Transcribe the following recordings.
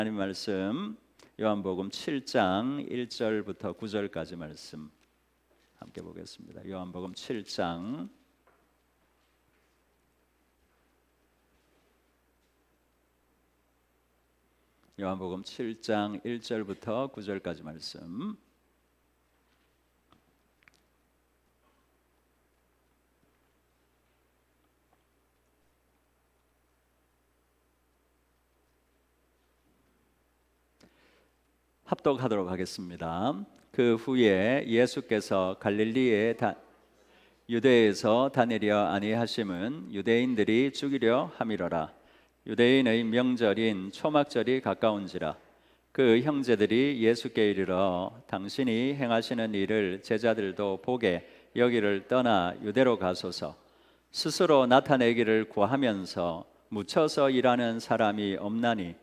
하나님 말씀 요한복음 7장 1절부터 9절까지 말씀 함께 보겠습니다. 요한복음 7장 요한복음 7장 1절부터 9절까지 말씀. 합독하도록 하겠습니다. 그 후에 예수께서 갈릴리에 유대에서 다니려 아니하심은 유대인들이 죽이려 함이로라. 유대인의 명절인 초막절이 가까운지라. 그 형제들이 예수께 이르러 당신이 행하시는 일을 제자들도 보게 여기를 떠나 유대로 가소서. 스스로 나타내기를 구하면서 묻혀서 일하는 사람이 없나니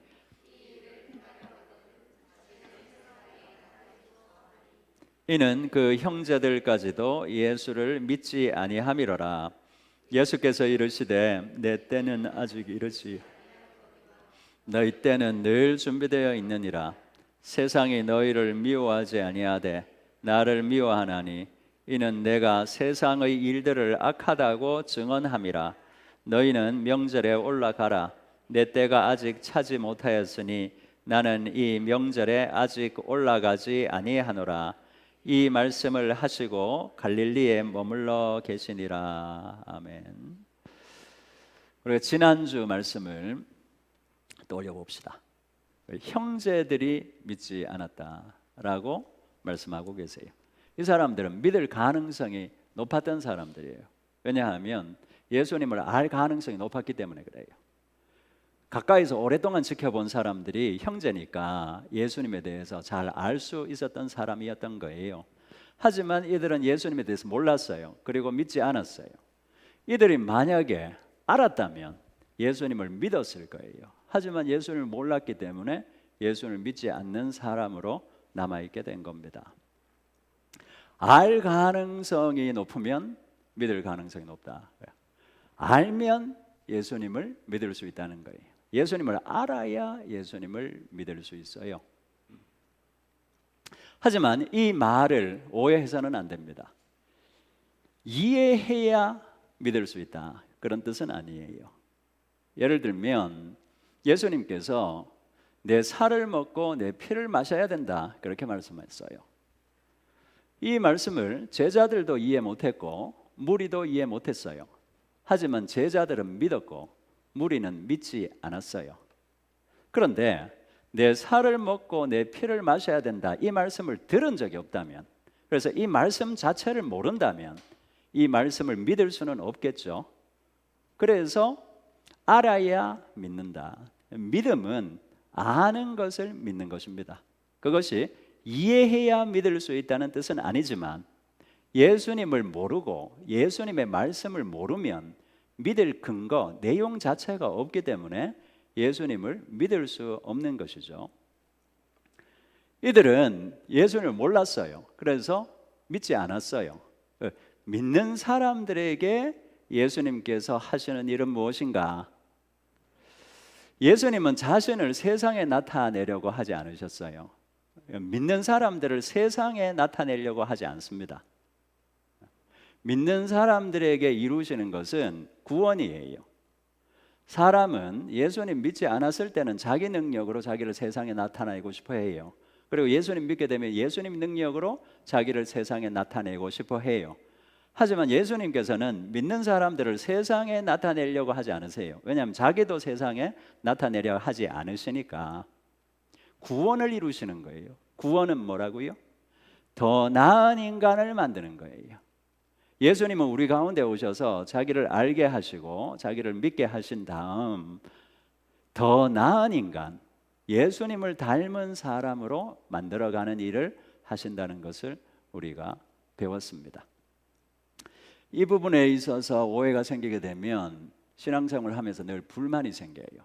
이는 그 형제들까지도 예수를 믿지 아니함이로라. 예수께서 이르시되 내 때는 아직 이르지 너희 때는 늘 준비되어 있느니라. 세상이 너희를 미워하지 아니하되 나를 미워하나니 이는 내가 세상의 일들을 악하다고 증언함이라. 너희는 명절에 올라가라. 내 때가 아직 차지 못하였으니 나는 이 명절에 아직 올라가지 아니하노라. 이 말씀을 하시고 갈릴리에 머물러 계시니라. 아멘. 우리가 지난주 말씀을 떠올려 봅시다. 형제들이 믿지 않았다라고 말씀하고 계세요. 이 사람들은 믿을 가능성이 높았던 사람들이에요. 왜냐하면 예수님을 알 가능성이 높았기 때문에 그래요. 가까이서 오랫동안 지켜본 사람들이 형제니까 예수님에 대해서 잘 알 수 있었던 사람이었던 거예요. 하지만 이들은 예수님에 대해서 몰랐어요. 그리고 믿지 않았어요. 이들이 만약에 알았다면 예수님을 믿었을 거예요. 하지만 예수님을 몰랐기 때문에 예수님을 믿지 않는 사람으로 남아있게 된 겁니다. 알 가능성이 높으면 믿을 가능성이 높다. 알면 예수님을 믿을 수 있다는 거예요. 예수님을 알아야 예수님을 믿을 수 있어요. 하지만 이 말을 오해해서는 안 됩니다. 이해해야 믿을 수 있다, 그런 뜻은 아니에요. 예를 들면 예수님께서 내 살을 먹고 내 피를 마셔야 된다, 그렇게 말씀했어요. 이 말씀을 제자들도 이해 못했고 무리도 이해 못했어요. 하지만 제자들은 믿었고 무리는 믿지 않았어요. 그런데 내 살을 먹고 내 피를 마셔야 된다, 이 말씀을 들은 적이 없다면, 그래서 이 말씀 자체를 모른다면 이 말씀을 믿을 수는 없겠죠. 그래서 알아야 믿는다. 믿음은 아는 것을 믿는 것입니다. 그것이 이해해야 믿을 수 있다는 뜻은 아니지만 예수님을 모르고 예수님의 말씀을 모르면 믿을 근거, 내용 자체가 없기 때문에 예수님을 믿을 수 없는 것이죠. 이들은 예수님을 몰랐어요. 그래서 믿지 않았어요. 믿는 사람들에게 예수님께서 하시는 일은 무엇인가? 예수님은 자신을 세상에 나타내려고 하지 않으셨어요. 믿는 사람들을 세상에 나타내려고 하지 않습니다. 믿는 사람들에게 이루시는 것은 구원이에요. 사람은 예수님 믿지 않았을 때는 자기 능력으로 자기를 세상에 나타내고 싶어 해요. 그리고 예수님 믿게 되면 예수님 능력으로 자기를 세상에 나타내고 싶어 해요. 하지만 예수님께서는 믿는 사람들을 세상에 나타내려고 하지 않으세요. 왜냐하면 자기도 세상에 나타내려 하지 않으시니까. 구원을 이루시는 거예요. 구원은 뭐라고요? 더 나은 인간을 만드는 거예요. 예수님은 우리 가운데 오셔서 자기를 알게 하시고 자기를 믿게 하신 다음 더 나은 인간, 예수님을 닮은 사람으로 만들어가는 일을 하신다는 것을 우리가 배웠습니다. 이 부분에 있어서 오해가 생기게 되면 신앙생활을 하면서 늘 불만이 생겨요.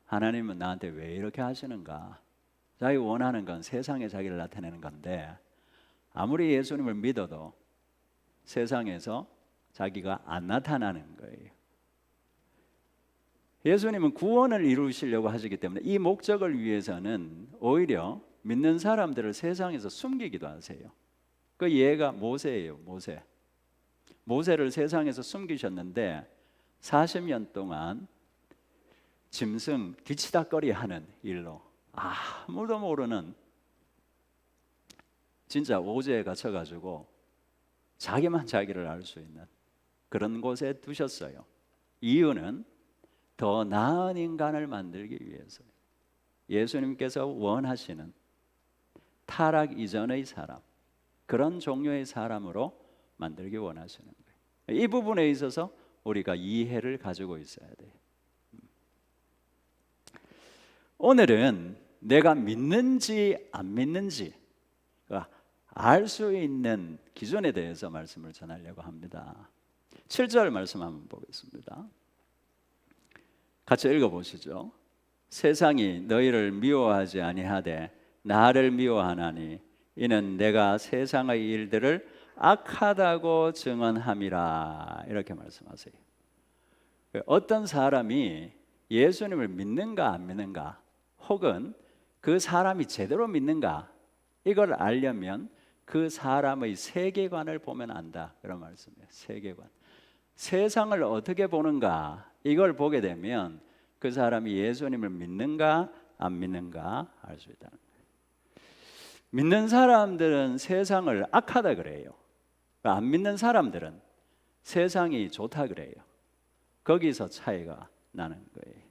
하나님은 나한테 왜 이렇게 하시는가? 자기 원하는 건 세상에 자기를 나타내는 건데 아무리 예수님을 믿어도 세상에서 자기가 안 나타나는 거예요. 예수님은 구원을 이루시려고 하시기 때문에 이 목적을 위해서는 오히려 믿는 사람들을 세상에서 숨기기도 하세요. 그 예가 모세예요. 모세를 세상에서 숨기셨는데 40년 동안 짐승 뒤치다꺼리 하는 일로 아무도 모르는 진짜 오지에 갇혀가지고 자기만 자기를 알 수 있는 그런 곳에 두셨어요. 이유는 더 나은 인간을 만들기 위해서요. 예수님께서 원하시는 타락 이전의 사람, 그런 종류의 사람으로 만들기 원하시는 거예요. 이 부분에 있어서 우리가 이해를 가지고 있어야 돼요. 오늘은 내가 믿는지 안 믿는지 알 수 있는 기준에 대해서 말씀을 전하려고 합니다. 7절 말씀 한번 보겠습니다. 같이 읽어보시죠. 세상이 너희를 미워하지 아니하되 나를 미워하나니 이는 내가 세상의 일들을 악하다고 증언함이라. 이렇게 말씀하세요. 어떤 사람이 예수님을 믿는가 안 믿는가, 혹은 그 사람이 제대로 믿는가, 이걸 알려면 그 사람의 세계관을 보면 안다, 그런 말씀이에요. 세계관. 세상을 어떻게 보는가, 이걸 보게 되면 그 사람이 예수님을 믿는가 안 믿는가 알 수 있다는 거예요. 믿는 사람들은 세상을 악하다 그래요. 안 믿는 사람들은 세상이 좋다 그래요. 거기서 차이가 나는 거예요.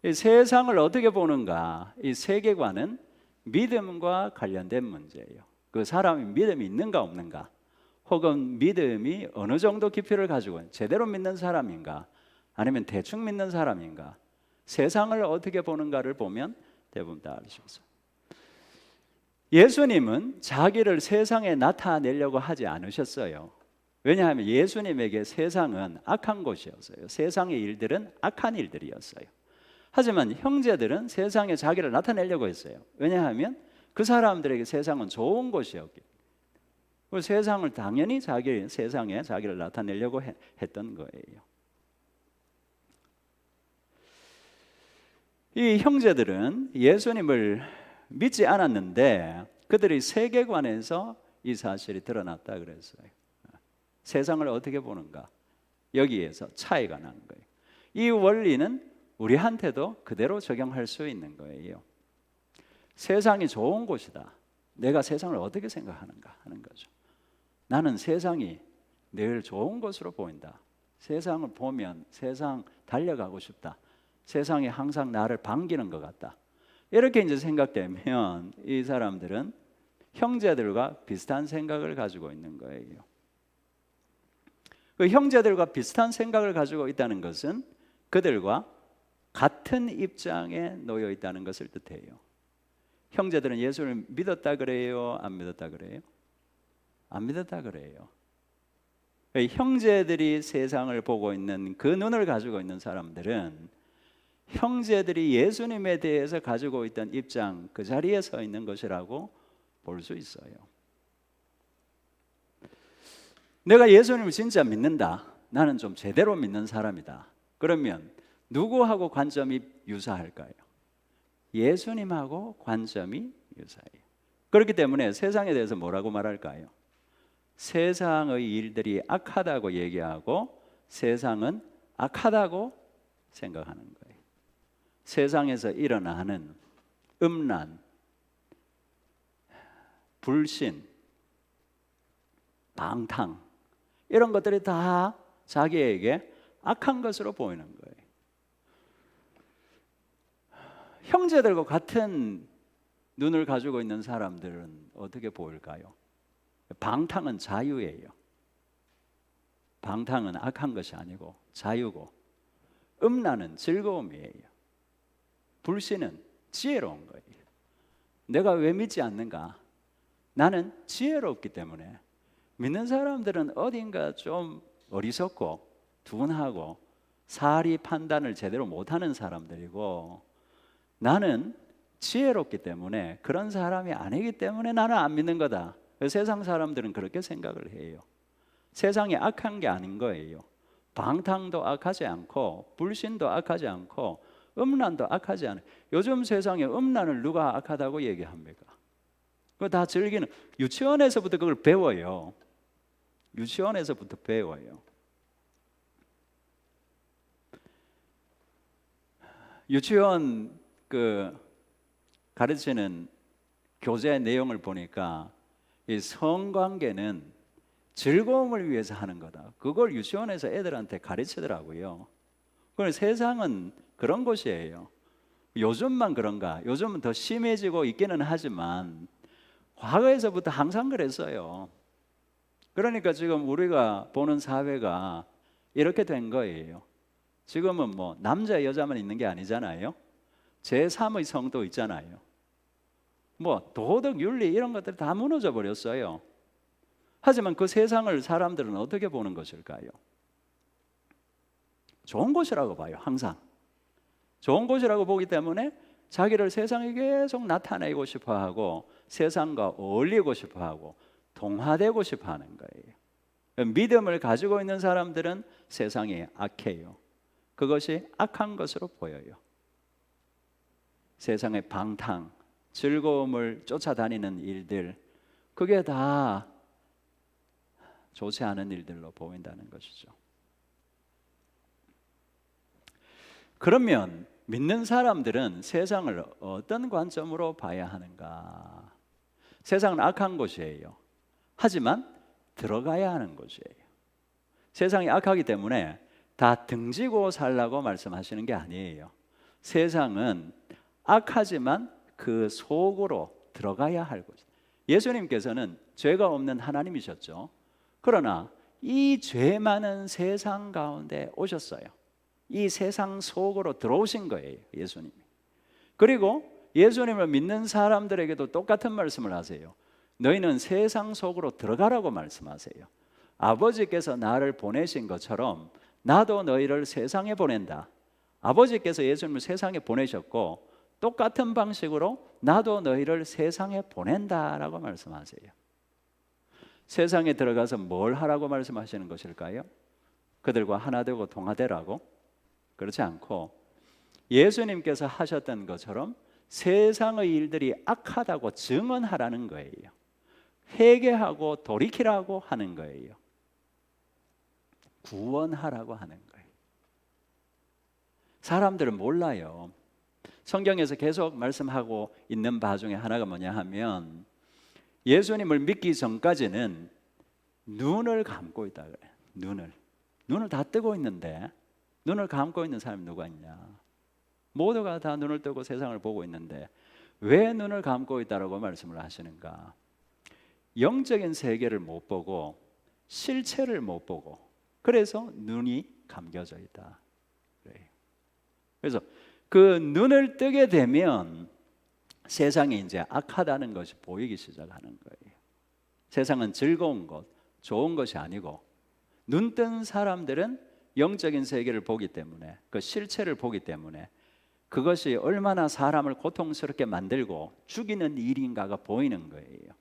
이 세상을 어떻게 보는가, 이 세계관은 믿음과 관련된 문제예요. 그 사람이 믿음이 있는가 없는가, 혹은 믿음이 어느 정도 깊이를 가지고 제대로 믿는 사람인가, 아니면 대충 믿는 사람인가, 세상을 어떻게 보는가를 보면 대부분 다 알 수 있어요. 예수님은 자기를 세상에 나타내려고 하지 않으셨어요. 왜냐하면 예수님에게 세상은 악한 곳이었어요. 세상의 일들은 악한 일들이었어요. 하지만 형제들은 세상에 자기를 나타내려고 했어요. 왜냐하면 그 사람들에게 세상은 좋은 곳이었기 때문에 세상을 당연히 세상에 자기를 나타내려고 했던 거예요. 이 형제들은 예수님을 믿지 않았는데 그들의 세계관에서 이 사실이 드러났다 그랬어요. 세상을 어떻게 보는가, 여기에서 차이가 난 거예요. 이 원리는 우리한테도 그대로 적용할 수 있는 거예요. 세상이 좋은 곳이다, 내가 세상을 어떻게 생각하는가 하는 거죠. 나는 세상이 늘 좋은 것으로 보인다. 세상을 보면 세상 달려가고 싶다. 세상이 항상 나를 반기는 것 같다. 이렇게 이제 생각되면 이 사람들은 형제들과 비슷한 생각을 가지고 있는 거예요. 그 형제들과 비슷한 생각을 가지고 있다는 것은 그들과 같은 입장에 놓여 있다는 것을 뜻해요. 형제들은 예수를 믿었다 그래요? 안 믿었다 그래요? 안 믿었다 그래요. 형제들이 세상을 보고 있는 그 눈을 가지고 있는 사람들은 형제들이 예수님에 대해서 가지고 있던 입장, 그 자리에 서 있는 것이라고 볼 수 있어요. 내가 예수님을 진짜 믿는다, 나는 좀 제대로 믿는 사람이다, 그러면 누구하고 관점이 유사할까요? 예수님하고 관점이 유사해요. 그렇기 때문에 세상에 대해서 뭐라고 말할까요? 세상의 일들이 악하다고 얘기하고 세상은 악하다고 생각하는 거예요. 세상에서 일어나는 음란, 불신, 방탕, 이런 것들이 다 자기에게 악한 것으로 보이는 거예요. 형제들과 같은 눈을 가지고 있는 사람들은 어떻게 보일까요? 방탕은 자유예요. 방탕은 악한 것이 아니고 자유고, 음란은 즐거움이에요. 불신은 지혜로운 거예요. 내가 왜 믿지 않는가? 나는 지혜롭기 때문에. 믿는 사람들은 어딘가 좀 어리석고 둔하고 사리 판단을 제대로 못하는 사람들이고, 나는 지혜롭기 때문에 그런 사람이 아니기 때문에 나는 안 믿는 거다. 세상 사람들은 그렇게 생각을 해요. 세상이 악한 게 아닌 거예요. 방탕도 악하지 않고 불신도 악하지 않고 음란도 악하지 않아요. 요즘 세상에 음란을 누가 악하다고 얘기합니까? 그거 다 즐기는, 유치원에서부터 그걸 배워요. 유치원에서부터 배워요. 유치원 가르치는 교재 내용을 보니까 이 성관계는 즐거움을 위해서 하는 거다. 그걸 유치원에서 애들한테 가르치더라고요. 그럼 세상은 그런 곳이에요. 요즘만 그런가? 요즘은 더 심해지고 있기는 하지만 과거에서부터 항상 그랬어요. 그러니까 지금 우리가 보는 사회가 이렇게 된 거예요. 지금은 뭐 남자 여자만 있는 게 아니잖아요. 제3의 성도 있잖아요. 뭐 도덕 윤리 이런 것들 다 무너져 버렸어요. 하지만 그 세상을 사람들은 어떻게 보는 것일까요? 좋은 곳이라고 봐요. 항상 좋은 곳이라고 보기 때문에 자기를 세상에 계속 나타내고 싶어하고 세상과 어울리고 싶어하고 동화되고 싶어하는 거예요. 믿음을 가지고 있는 사람들은 세상이 악해요. 그것이 악한 것으로 보여요. 세상의 방탕, 즐거움을 쫓아다니는 일들, 그게 다 좋지 않은 일들로 보인다는 것이죠. 그러면 믿는 사람들은 세상을 어떤 관점으로 봐야 하는가? 세상은 악한 곳이에요. 하지만 들어가야 하는 곳이에요. 세상이 악하기 때문에 다 등지고 살라고 말씀하시는 게 아니에요. 세상은 악하지만 그 속으로 들어가야 할 곳. 예수님께서는 죄가 없는 하나님이셨죠. 그러나 이 죄 많은 세상 가운데 오셨어요. 이 세상 속으로 들어오신 거예요, 예수님이. 그리고 예수님을 믿는 사람들에게도 똑같은 말씀을 하세요. 너희는 세상 속으로 들어가라고 말씀하세요. 아버지께서 나를 보내신 것처럼 나도 너희를 세상에 보낸다. 아버지께서 예수님을 세상에 보내셨고 똑같은 방식으로 나도 너희를 세상에 보낸다라고 말씀하세요. 세상에 들어가서 뭘 하라고 말씀하시는 것일까요? 그들과 하나 되고 동화되라고? 그렇지 않고 예수님께서 하셨던 것처럼 세상의 일들이 악하다고 증언하라는 거예요. 회개하고 돌이키라고 하는 거예요. 구원하라고 하는 거예요. 사람들은 몰라요. 성경에서 계속 말씀하고 있는 바 중에 하나가 뭐냐 하면 예수님을 믿기 전까지는 눈을 감고 있다 그래요. 눈을 다 뜨고 있는데 눈을 감고 있는 사람이 누가 있냐? 모두가 다 눈을 뜨고 세상을 보고 있는데 왜 눈을 감고 있다라고 말씀을 하시는가? 영적인 세계를 못 보고 실체를 못 보고 그래서 눈이 감겨져 있다. 그래서 그 눈을 뜨게 되면 세상이 이제 악하다는 것이 보이기 시작하는 거예요. 세상은 즐거운 것, 좋은 것이 아니고 눈 뜬 사람들은 영적인 세계를 보기 때문에 그 실체를 보기 때문에 그것이 얼마나 사람을 고통스럽게 만들고 죽이는 일인가가 보이는 거예요.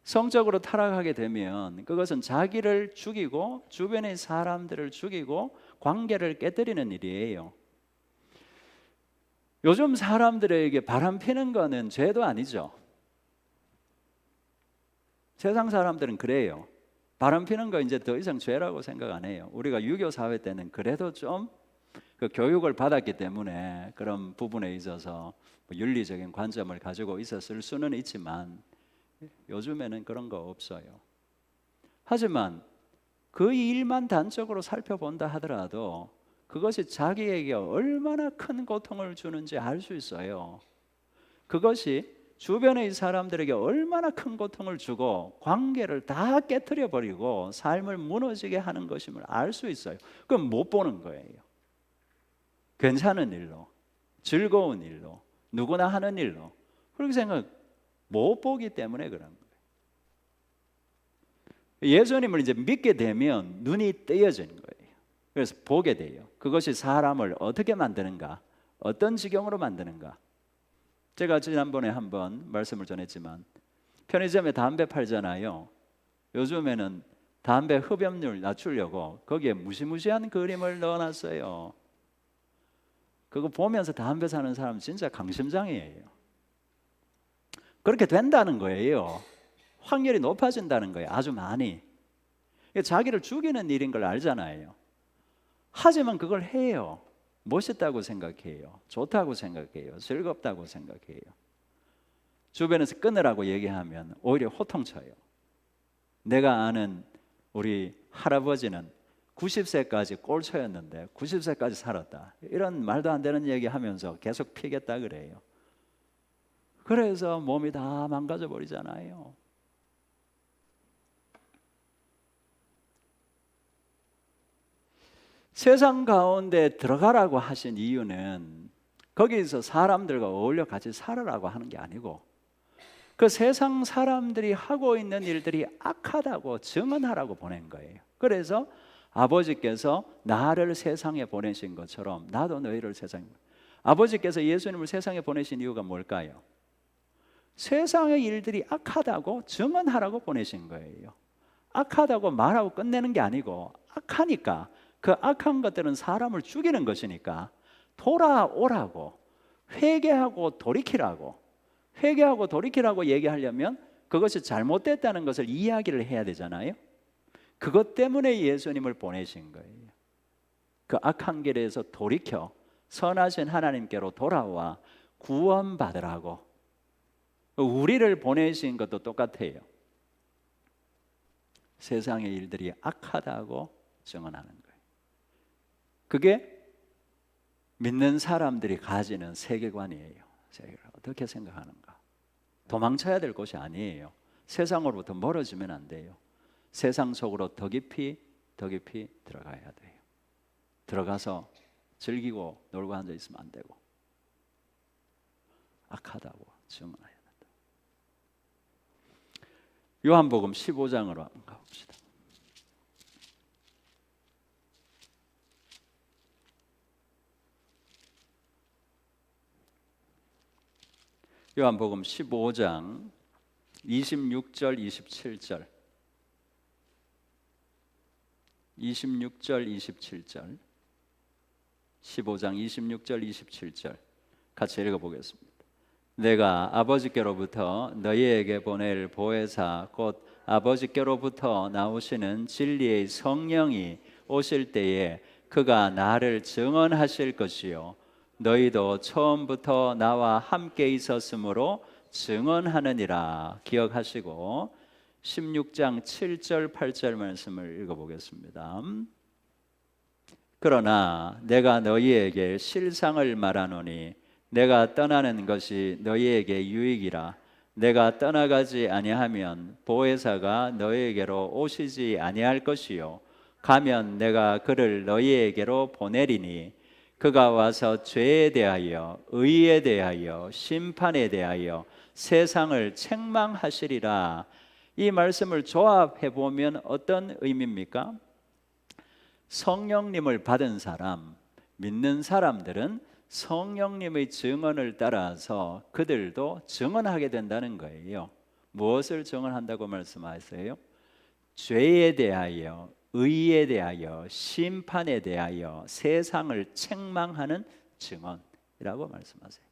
성적으로 타락하게 되면 그것은 자기를 죽이고 주변의 사람들을 죽이고 관계를 깨뜨리는 일이에요. 요즘 사람들에게 바람 피는 거는 죄도 아니죠. 세상 사람들은 그래요. 바람 피는 거 이제 더 이상 죄라고 생각 안 해요. 우리가 유교 사회 때는 그래도 좀 그 교육을 받았기 때문에 그런 부분에 있어서 윤리적인 관점을 가지고 있었을 수는 있지만 요즘에는 그런 거 없어요. 하지만 그 일만 단적으로 살펴본다 하더라도 그것이 자기에게 얼마나 큰 고통을 주는지 알 수 있어요. 그것이 주변의 사람들에게 얼마나 큰 고통을 주고 관계를 다 깨트려 버리고 삶을 무너지게 하는 것임을 알 수 있어요. 그럼 못 보는 거예요. 괜찮은 일로, 즐거운 일로, 누구나 하는 일로 그렇게 생각 못 보기 때문에 그런 거예요. 예수님을 이제 믿게 되면 눈이 떼어지는 거예요. 그래서 보게 돼요. 그것이 사람을 어떻게 만드는가, 어떤 지경으로 만드는가. 제가 지난번에 한번 말씀을 전했지만 편의점에 담배 팔잖아요. 요즘에는 담배 흡연율 낮추려고 거기에 무시무시한 그림을 넣어놨어요. 그거 보면서 담배 사는 사람 진짜 강심장이에요. 그렇게 된다는 거예요. 확률이 높아진다는 거예요. 아주 많이. 자기를 죽이는 일인 걸 알잖아요. 하지만 그걸 해요. 멋있다고 생각해요. 좋다고 생각해요. 즐겁다고 생각해요. 주변에서 끊으라고 얘기하면 오히려 호통쳐요. 내가 아는 우리 할아버지는 90세까지 꼴초였는데 90세까지 살았다. 이런 말도 안 되는 얘기하면서 계속 피겠다 그래요. 그래서 몸이 다 망가져 버리잖아요. 세상 가운데 들어가라고 하신 이유는 거기서 사람들과 어울려 같이 살아라고 하는 게 아니고 그 세상 사람들이 하고 있는 일들이 악하다고 증언하라고 보낸 거예요. 그래서 아버지께서 나를 세상에 보내신 것처럼 나도 너희를 세상에. 아버지께서 예수님을 세상에 보내신 이유가 뭘까요? 세상의 일들이 악하다고 증언하라고 보내신 거예요. 악하다고 말하고 끝내는 게 아니고 악하니까 그 악한 것들은 사람을 죽이는 것이니까 돌아오라고 회개하고 돌이키라고 얘기하려면 그것이 잘못됐다는 것을 이야기를 해야 되잖아요. 그것 때문에 예수님을 보내신 거예요. 그 악한 길에서 돌이켜 선하신 하나님께로 돌아와 구원받으라고. 우리를 보내신 것도 똑같아요. 세상의 일들이 악하다고 증언하는 거예요. 그게 믿는 사람들이 가지는 세계관이에요. 어떻게 생각하는가? 도망쳐야 될 곳이 아니에요. 세상으로부터 멀어지면 안 돼요. 세상 속으로 더 깊이 들어가야 돼요. 들어가서 즐기고 놀고 앉아 있으면 안 되고 악하다고 증언해야 된다. 요한복음 15장으로 한번 가봅시다. 요한복음 15장 26절 27절 27절 15장 26절 27절 같이 읽어보겠습니다. 내가 아버지께로부터 너희에게 보낼 보혜사 곧 아버지께로부터 나오시는 진리의 성령이 오실 때에 그가 나를 증언하실 것이요 너희도 처음부터 나와 함께 있었으므로 증언하느니라. 기억하시고 16장 7절 8절 말씀을 읽어보겠습니다. 그러나 내가 너희에게 실상을 말하노니 내가 떠나는 것이 너희에게 유익이라. 내가 떠나가지 아니하면 보혜사가 너희에게로 오시지 아니할 것이요 가면 내가 그를 너희에게로 보내리니 그가 와서 죄에 대하여 의에 대하여 심판에 대하여 세상을 책망하시리라. 이 말씀을 조합해 보면 어떤 의미입니까? 성령님을 받은 사람, 믿는 사람들은 성령님의 증언을 따라서 그들도 증언하게 된다는 거예요. 무엇을 증언한다고 말씀하세요? 죄에 대하여 의에 대하여 심판에 대하여 세상을 책망하는 증언이라고 말씀하세요.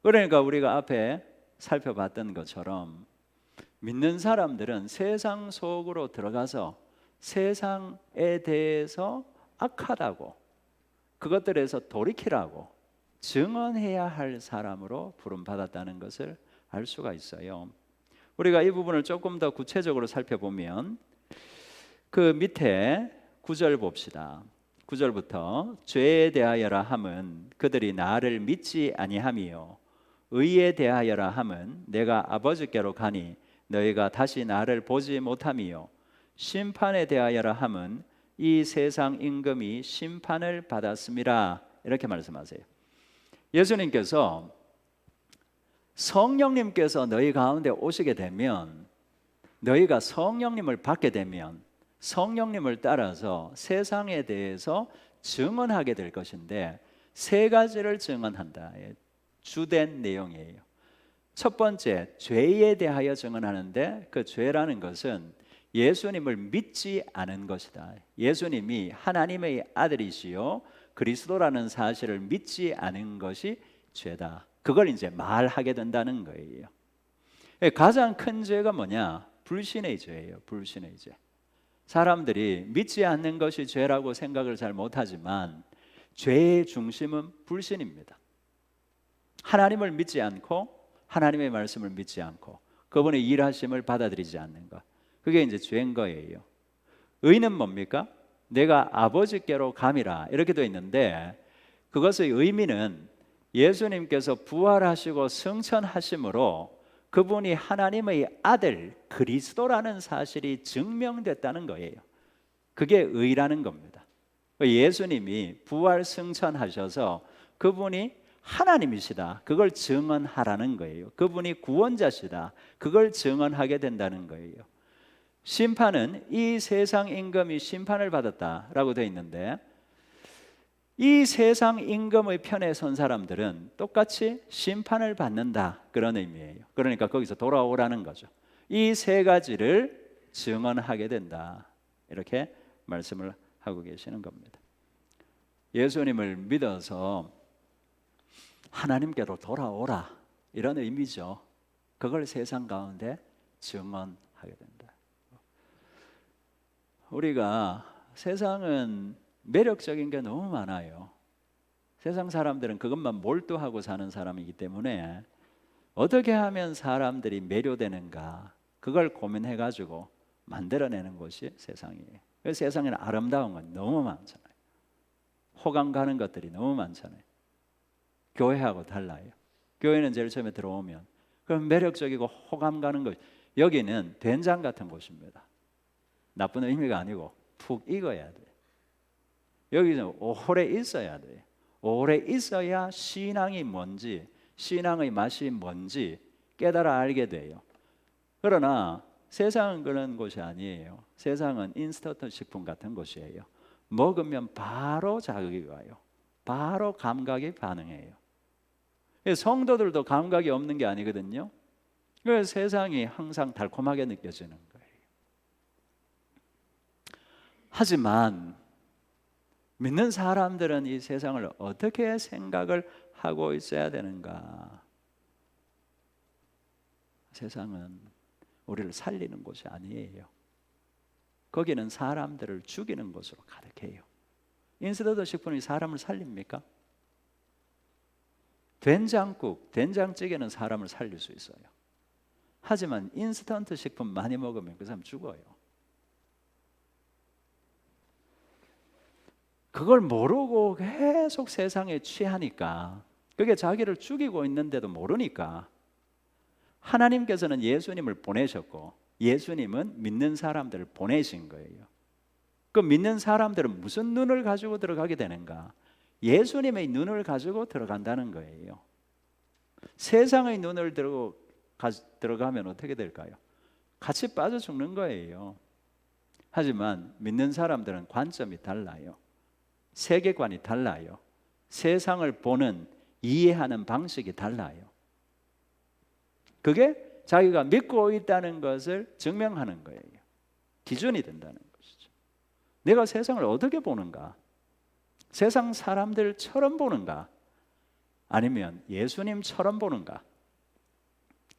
그러니까 우리가 앞에 살펴봤던 것처럼 믿는 사람들은 세상 속으로 들어가서 세상에 대해서 악하다고 그것들에서 돌이키라고 증언해야 할 사람으로 부름받았다는 것을 알 수가 있어요. 우리가 이 부분을 조금 더 구체적으로 살펴보면 그 밑에 9절 봅시다. 9절부터 죄에 대하여라 함은 그들이 나를 믿지 아니함이요 의에 대하여라 함은 내가 아버지께로 가니 너희가 다시 나를 보지 못함이요 심판에 대하여라 함은 이 세상 임금이 심판을 받았음이라. 이렇게 말씀하세요. 예수님께서 성령님께서 너희 가운데 오시게 되면 너희가 성령님을 받게 되면 성령님을 따라서 세상에 대해서 증언하게 될 것인데 세 가지를 증언한다. 주된 내용이에요. 첫 번째, 죄에 대하여 증언하는데 그 죄라는 것은 예수님을 믿지 않은 것이다. 예수님이 하나님의 아들이시요 그리스도라는 사실을 믿지 않은 것이 죄다. 그걸 이제 말하게 된다는 거예요. 가장 큰 죄가 뭐냐? 불신의 죄예요. 불신의 죄. 사람들이 믿지 않는 것이 죄라고 생각을 잘 못하지만 죄의 중심은 불신입니다. 하나님을 믿지 않고 하나님의 말씀을 믿지 않고 그분의 일하심을 받아들이지 않는 것, 그게 이제 죄인 거예요. 의는 뭡니까? 내가 아버지께로 감이라 이렇게 되어 있는데, 그것의 의미는 예수님께서 부활하시고 승천하심으로 그분이 하나님의 아들 그리스도라는 사실이 증명됐다는 거예요. 그게 의라는 겁니다. 예수님이 부활 승천하셔서 그분이 하나님이시다, 그걸 증언하라는 거예요. 그분이 구원자시다, 그걸 증언하게 된다는 거예요. 심판은 이 세상 임금이 심판을 받았다라고 되어 있는데, 이 세상 임금의 편에 선 사람들은 똑같이 심판을 받는다, 그런 의미예요. 그러니까 거기서 돌아오라는 거죠. 이 세 가지를 증언하게 된다, 이렇게 말씀을 하고 계시는 겁니다. 예수님을 믿어서 하나님께로 돌아오라, 이런 의미죠. 그걸 세상 가운데 증언하게 된다. 우리가 세상은 매력적인 게 너무 많아요. 세상 사람들은 그것만 몰두하고 사는 사람이기 때문에 어떻게 하면 사람들이 매료되는가, 그걸 고민해가지고 만들어내는 것이 세상이에요. 그래서 세상에는 아름다운 건 너무 많잖아요. 호감 가는 것들이 너무 많잖아요. 교회하고 달라요. 교회는 제일 처음에 들어오면 그럼 매력적이고 호감 가는 것, 여기는 된장 같은 곳입니다. 나쁜 의미가 아니고 푹 익어야 돼. 여기는 오래 있어야 돼. 오래 있어야 신앙이 뭔지, 신앙의 맛이 뭔지 깨달아 알게 돼요. 그러나 세상은 그런 곳이 아니에요. 세상은 인스턴트 식품 같은 곳이에요. 먹으면 바로 자극이 와요. 바로 감각이 반응해요. 성도들도 감각이 없는 게 아니거든요. 그래서 세상이 항상 달콤하게 느껴지는 거예요. 하지만 믿는 사람들은 이 세상을 어떻게 생각을 하고 있어야 되는가? 세상은 우리를 살리는 곳이 아니에요. 거기는 사람들을 죽이는 곳으로 가득해요. 인스턴트 식품이 사람을 살립니까? 된장국, 된장찌개는 사람을 살릴 수 있어요. 하지만 인스턴트 식품 많이 먹으면 그 사람 죽어요. 그걸 모르고 계속 세상에 취하니까, 그게 자기를 죽이고 있는데도 모르니까, 하나님께서는 예수님을 보내셨고 예수님은 믿는 사람들을 보내신 거예요. 그 믿는 사람들은 무슨 눈을 가지고 들어가게 되는가? 예수님의 눈을 가지고 들어간다는 거예요. 세상의 눈을 들어가면 어떻게 될까요? 같이 빠져 죽는 거예요. 하지만 믿는 사람들은 관점이 달라요. 세계관이 달라요. 세상을 보는, 이해하는 방식이 달라요. 그게 자기가 믿고 있다는 것을 증명하는 거예요. 기준이 된다는 것이죠. 내가 세상을 어떻게 보는가? 세상 사람들처럼 보는가? 아니면 예수님처럼 보는가?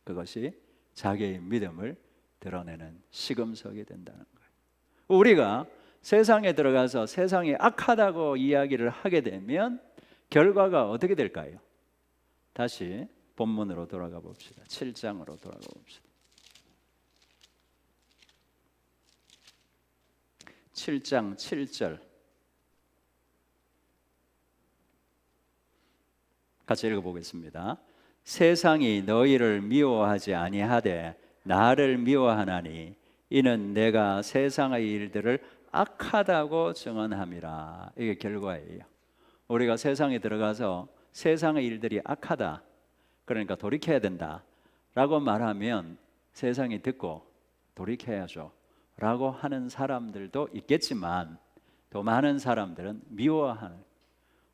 그것이 자기의 믿음을 드러내는 시금석이 된다는 거예요. 우리가 세상에 들어가서 세상이 악하다고 이야기를 하게 되면 결과가 어떻게 될까요? 다시 본문으로 돌아가 봅시다. 7장으로 돌아가 봅시다. 7장 7절 같이 읽어보겠습니다. 세상이 너희를 미워하지 아니하되 나를 미워하나니 이는 내가 세상의 일들을 악하다고 증언함이라. 이게 결과예요. 우리가 세상에 들어가서 세상의 일들이 악하다, 그러니까 돌이켜야 된다 라고 말하면 세상이 듣고 돌이켜야죠 라고 하는 사람들도 있겠지만, 더 많은 사람들은 미워하는,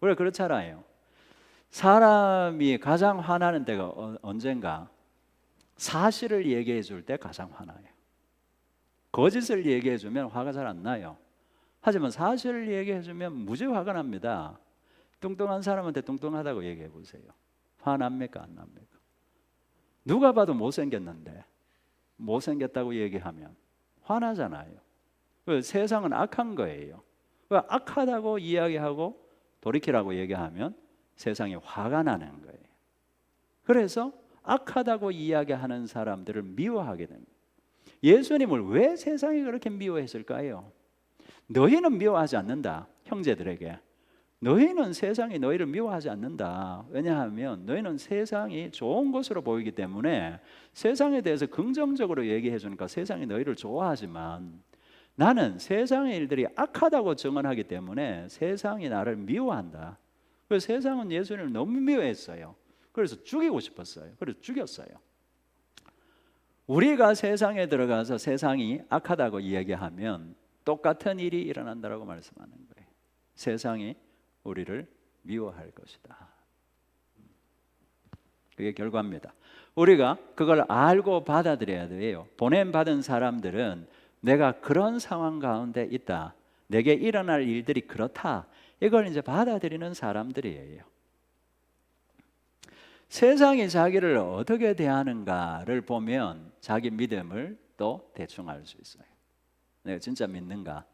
왜 그렇잖아요. 사람이 가장 화나는 때가 언젠가? 사실을 얘기해 줄 때 가장 화나요. 거짓을 얘기해주면 화가 잘 안 나요. 하지만 사실을 얘기해주면 무지 화가 납니다. 뚱뚱한 사람한테 뚱뚱하다고 얘기해 보세요. 화납니까? 안 납니까? 누가 봐도 못생겼는데 못생겼다고 얘기하면 화나잖아요. 세상은 악한 거예요. 악하다고 이야기하고 돌이키라고 얘기하면 세상에 화가 나는 거예요. 그래서 악하다고 이야기하는 사람들을 미워하게 됩니다. 예수님을 왜 세상이 그렇게 미워했을까요? 너희는 미워하지 않는다. 형제들에게 너희는 세상이 너희를 미워하지 않는다. 왜냐하면 너희는 세상이 좋은 것으로 보이기 때문에 세상에 대해서 긍정적으로 얘기해 주니까 세상이 너희를 좋아하지만 나는 세상의 일들이 악하다고 증언하기 때문에 세상이 나를 미워한다. 그래서 세상은 예수님을 너무 미워했어요. 그래서 죽이고 싶었어요. 그래서 죽였어요. 우리가 세상에 들어가서 세상이 악하다고 이야기하면 똑같은 일이 일어난다고 말씀하는 거예요. 세상이 우리를 미워할 것이다. 그게 결과입니다. 우리가 그걸 알고 받아들여야 돼요. 보냄받은 사람들은 내가 그런 상황 가운데 있다. 내게 일어날 일들이 그렇다. 이걸 이제 받아들이는 사람들이에요. 세상이 자기를 어떻게 대하는가를 보면 자기 믿음을 또 대충 알 수 있어요. 내가 진짜 믿는가?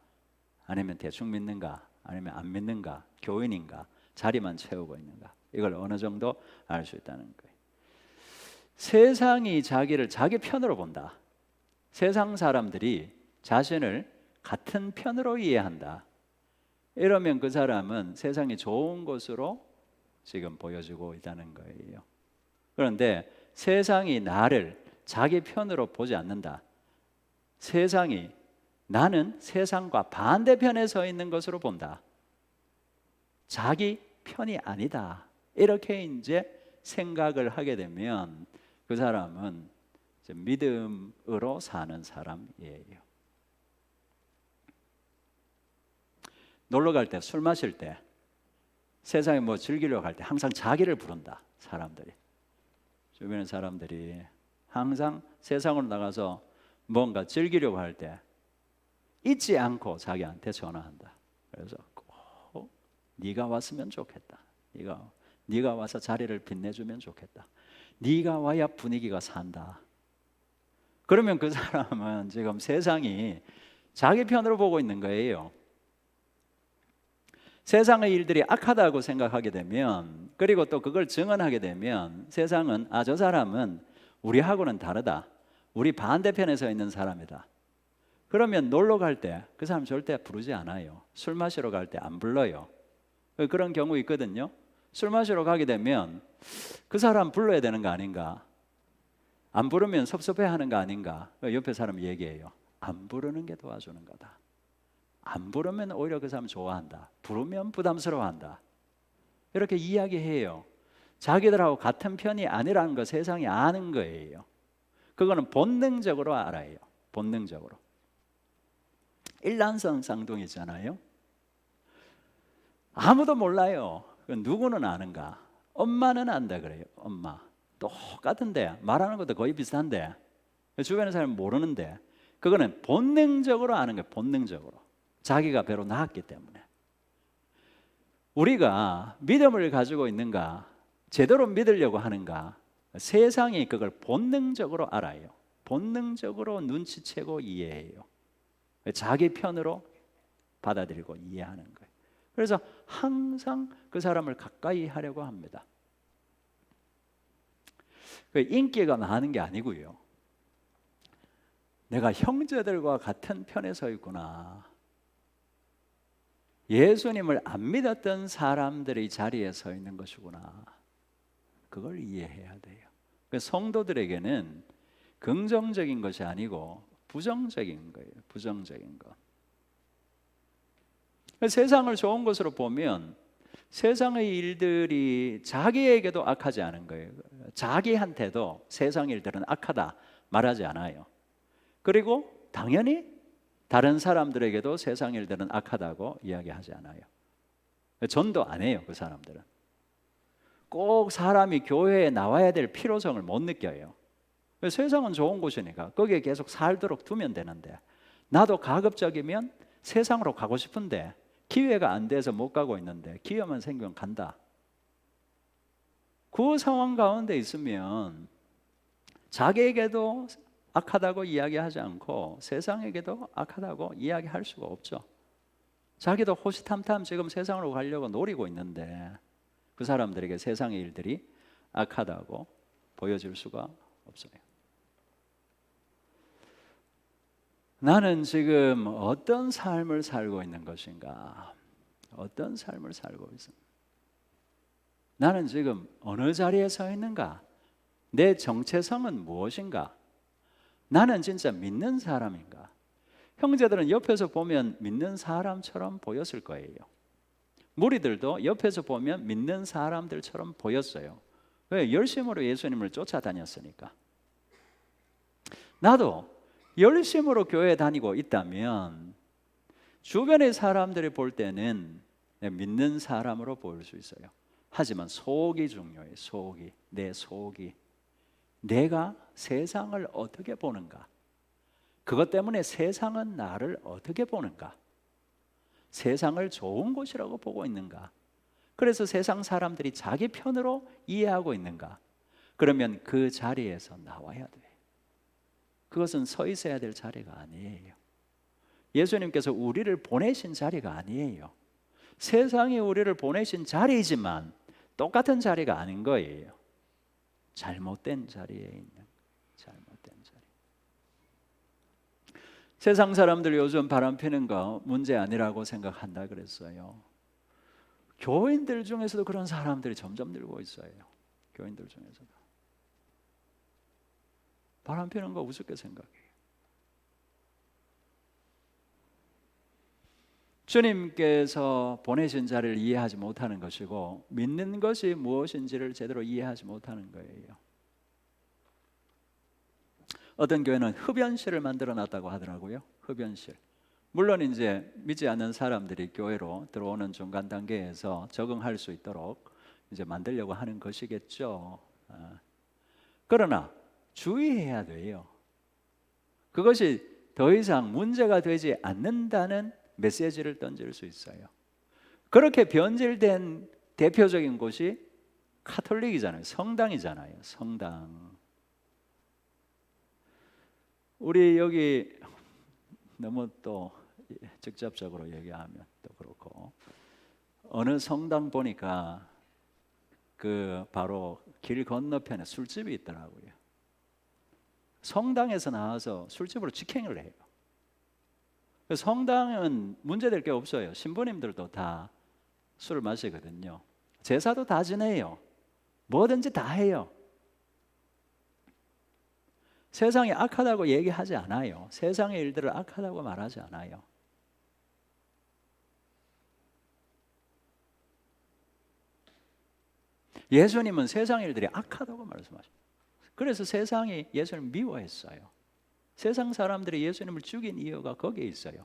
아니면 대충 믿는가? 아니면 안 믿는가? 교인인가? 자리만 채우고 있는가? 이걸 어느 정도 알 수 있다는 거예요. 세상이 자기를 자기 편으로 본다. 세상 사람들이 자신을 같은 편으로 이해한다. 이러면 그 사람은 세상이 좋은 것으로 지금 보여주고 있다는 거예요. 그런데 세상이 나를 자기 편으로 보지 않는다. 세상이 나는 세상과 반대편에 서 있는 것으로 본다. 자기 편이 아니다. 이렇게 이제 생각을 하게 되면 그 사람은 이제 믿음으로 사는 사람이에요. 놀러 갈 때, 술 마실 때, 세상에 뭐 즐기려고 할 때 항상 자기를 부른다. 사람들이. 주변의 사람들이 항상 세상으로 나가서 뭔가 즐기려고 할 때 잊지 않고 자기한테 전화한다. 그래서 꼭 네가 왔으면 좋겠다. 네가 와서 자리를 빛내주면 좋겠다. 네가 와야 분위기가 산다. 그러면 그 사람은 지금 세상이 자기 편으로 보고 있는 거예요. 세상의 일들이 악하다고 생각하게 되면, 그리고 또 그걸 증언하게 되면 세상은 저 사람은 우리하고는 다르다. 우리 반대편에 서 있는 사람이다. 그러면 놀러 갈 때 그 사람 절대 부르지 않아요. 술 마시러 갈 때 안 불러요. 그런 경우 있거든요. 술 마시러 가게 되면 그 사람 불러야 되는 거 아닌가? 안 부르면 섭섭해하는 거 아닌가? 옆에 사람이 얘기해요. 안 부르는 게 도와주는 거다. 안 부르면 오히려 그 사람 좋아한다. 부르면 부담스러워한다. 이렇게 이야기해요. 자기들하고 같은 편이 아니라는 거 세상이 아는 거예요. 그거는 본능적으로 알아요. 본능적으로. 일란성 쌍둥이 있잖아요. 아무도 몰라요. 누구는 아는가? 엄마는 안다 그래요. 엄마. 똑같은데 말하는 것도 거의 비슷한데 주변의 사람은 모르는데 그거는 본능적으로 아는 거예요. 본능적으로. 자기가 배로 나았기 때문에. 우리가 믿음을 가지고 있는가? 제대로 믿으려고 하는가? 세상이 그걸 본능적으로 알아요. 본능적으로 눈치채고 이해해요. 자기 편으로 받아들이고 이해하는 거예요. 그래서 항상 그 사람을 가까이 하려고 합니다. 인기가 많은 게 아니고요. 내가 형제들과 같은 편에 서 있구나. 예수님을 안 믿었던 사람들의 자리에 서 있는 것이구나. 그걸 이해해야 돼요. 성도들에게는 긍정적인 것이 아니고 부정적인 거예요. 부정적인 것. 세상을 좋은 것으로 보면 세상의 일들이 자기에게도 악하지 않은 거예요. 자기한테도 세상 일들은 악하다 말하지 않아요. 그리고 당연히 다른 사람들에게도 세상 일들은 악하다고 이야기하지 않아요. 전도 안 해요. 그 사람들은. 꼭 사람이 교회에 나와야 될 필요성을 못 느껴요. 세상은 좋은 곳이니까 거기에 계속 살도록 두면 되는데 나도 가급적이면 세상으로 가고 싶은데 기회가 안 돼서 못 가고 있는데 기회만 생기면 간다. 그 상황 가운데 있으면 자기에게도 악하다고 이야기하지 않고 세상에게도 악하다고 이야기할 수가 없죠. 자기도 호시탐탐 지금 세상으로 가려고 노리고 있는데 그 사람들에게 세상의 일들이 악하다고 보여질 수가 없어요. 나는 지금 어떤 삶을 살고 있는 것인가? 어떤 삶을 살고 있습니다. 나는 지금 어느 자리에 서 있는가? 내 정체성은 무엇인가? 나는 진짜 믿는 사람인가? 형제들은 옆에서 보면 믿는 사람처럼 보였을 거예요. 무리들도 옆에서 보면 믿는 사람들처럼 보였어요. 왜? 열심으로 예수님을 쫓아다녔으니까. 나도 열심으로 교회 다니고 있다면 주변의 사람들이 볼 때는 믿는 사람으로 보일 수 있어요. 하지만 속이 중요해요. 속이. 내 속이. 내가 세상을 어떻게 보는가? 그것 때문에 세상은 나를 어떻게 보는가? 세상을 좋은 곳이라고 보고 있는가? 그래서 세상 사람들이 자기 편으로 이해하고 있는가? 그러면 그 자리에서 나와야 돼. 그것은 서 있어야 될 자리가 아니에요. 예수님께서 우리를 보내신 자리가 아니에요. 세상이 우리를 보내신 자리이지만 똑같은 자리가 아닌 거예요. 잘못된 자리에 있는, 잘못된 자리. 세상 사람들 요즘 바람 피는 거 문제 아니라고 생각한다 그랬어요. 교인들 중에서도 그런 사람들이 점점 늘고 있어요. 교인들 중에서도 바람 피는 거 우습게 생각해요. 주님께서 보내신 자리를 이해하지 못하는 것이고 믿는 것이 무엇인지를 제대로 이해하지 못하는 거예요. 어떤 교회는 흡연실을 만들어 놨다고 하더라고요. 흡연실. 물론 이제 믿지 않는 사람들이 교회로 들어오는 중간 단계에서 적응할 수 있도록 이제 만들려고 하는 것이겠죠. 그러나 주의해야 돼요. 그것이 더 이상 문제가 되지 않는다는 메시지를 던질 수 있어요. 그렇게 변질된 대표적인 곳이 카톨릭이잖아요. 성당이잖아요. 성당. 우리 여기 너무 또 직접적으로 얘기하면 또 그렇고 어느 성당 보니까 그 바로 길 건너편에 술집이 있더라고요. 성당에서 나와서 술집으로 직행을 해요. 성당은 문제될 게 없어요. 신부님들도 다 술을 마시거든요. 제사도 다 지내요. 뭐든지 다 해요. 세상이 악하다고 얘기하지 않아요. 세상의 일들을 악하다고 말하지 않아요. 예수님은 세상 일들이 악하다고 말씀하십니다. 그래서 세상이 예수님을 미워했어요. 세상 사람들이 예수님을 죽인 이유가 거기에 있어요.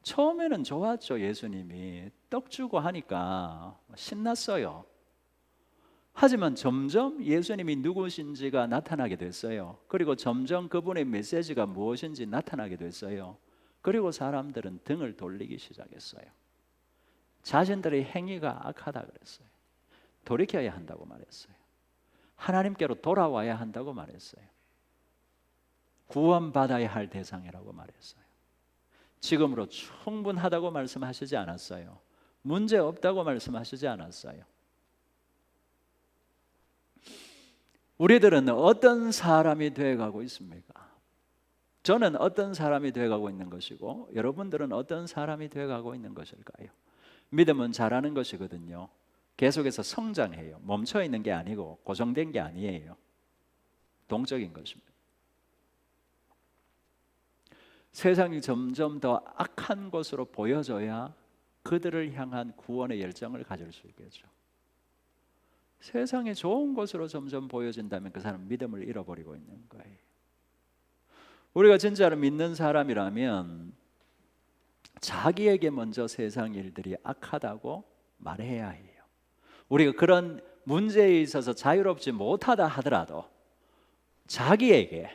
처음에는 좋았죠. 예수님이 떡 주고 하니까 신났어요. 하지만 점점 예수님이 누구신지가 나타나게 됐어요. 그리고 점점 그분의 메시지가 무엇인지 나타나게 됐어요. 그리고 사람들은 등을 돌리기 시작했어요. 자신들의 행위가 악하다 그랬어요. 돌이켜야 한다고 말했어요. 하나님께로 돌아와야 한다고 말했어요. 구원받아야 할 대상이라고 말했어요. 지금으로 충분하다고 말씀하시지 않았어요. 문제 없다고 말씀하시지 않았어요. 우리들은 어떤 사람이 되어가고 있습니까? 저는 어떤 사람이 되어가고 있는 것이고 여러분들은 어떤 사람이 되어가고 있는 것일까요? 믿음은 자라는 것이거든요. 계속해서 성장해요. 멈춰 있는 게 아니고 고정된 게 아니에요. 동적인 것입니다. 세상이 점점 더 악한 것으로 보여져야 그들을 향한 구원의 열정을 가질 수 있겠죠. 세상이 좋은 것으로 점점 보여진다면 그 사람은 믿음을 잃어버리고 있는 거예요. 우리가 진짜로 믿는 사람이라면 자기에게 먼저 세상 일들이 악하다고 말해야 해요. 우리가 그런 문제에 있어서 자유롭지 못하다 하더라도 자기에게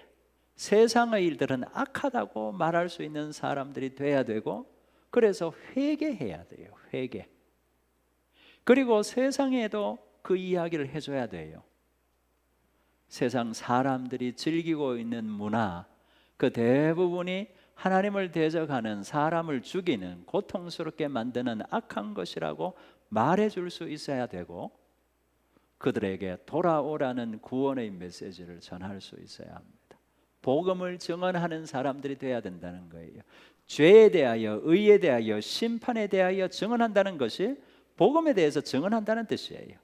세상의 일들은 악하다고 말할 수 있는 사람들이 돼야 되고, 그래서 회개해야 돼요. 회개. 그리고 세상에도 그 이야기를 해줘야 돼요. 세상 사람들이 즐기고 있는 문화, 그 대부분이 하나님을 대적하는, 사람을 죽이는, 고통스럽게 만드는 악한 것이라고 말해줄 수 있어야 되고, 그들에게 돌아오라는 구원의 메시지를 전할 수 있어야 합니다. 복음을 증언하는 사람들이 돼야 된다는 거예요. 죄에 대하여, 의에 대하여, 심판에 대하여 증언한다는 것이 복음에 대해서 증언한다는 뜻이에요.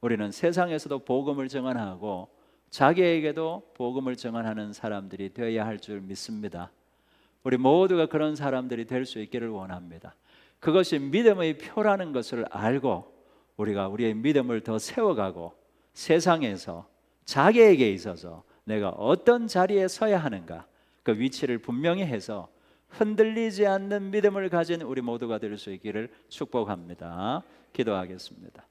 우리는 세상에서도 복음을 증언하고 자기에게도 복음을 증언하는 사람들이 되어야 할 줄 믿습니다. 우리 모두가 그런 사람들이 될 수 있기를 원합니다. 그것이 믿음의 표라는 것을 알고 우리가 우리의 믿음을 더 세워가고, 세상에서 자기에게 있어서 내가 어떤 자리에 서야 하는가, 그 위치를 분명히 해서 흔들리지 않는 믿음을 가진 우리 모두가 될 수 있기를 축복합니다. 기도하겠습니다.